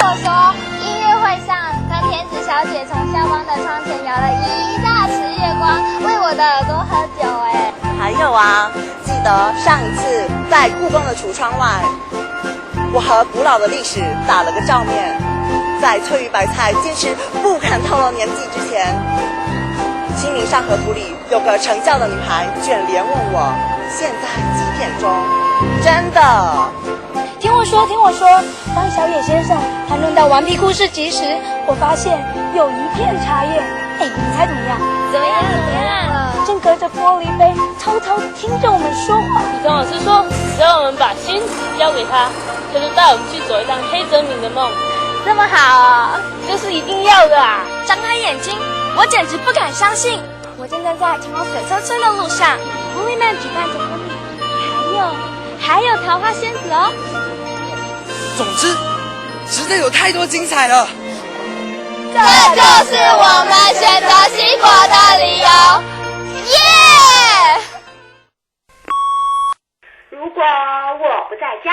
我说，音乐会上，和田子小姐从校方的窗前摇了一大池月光，为我的耳朵喝酒哎。还有啊，记得上一次在故宫的橱窗外，我和古老的历史打了个照面。在翠玉白菜坚持不肯透露年纪之前，清明上河图里有个成教的女孩卷帘问我现在几点钟，真的。听我说，当小野先生谈论到顽皮故事集时，我发现有一片茶叶，你猜怎么样？怎么样了？正隔着玻璃杯偷偷听着我们说话。你跟我是说，只要我们把心交给他，他就带我们去走一趟黑泽明的梦。这么好啊，这是一定要的啊！张开眼睛，我简直不敢相信，我正在前往水车村的路上。狐狸们举办着婚礼，还有桃花仙子哦。总之，实在有太多精彩了。这就是我们选择新国的理由，耶！如果我不在家，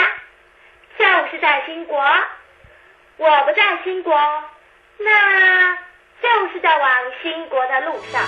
就是在新国；我不在新国，那就是在往新国的路上。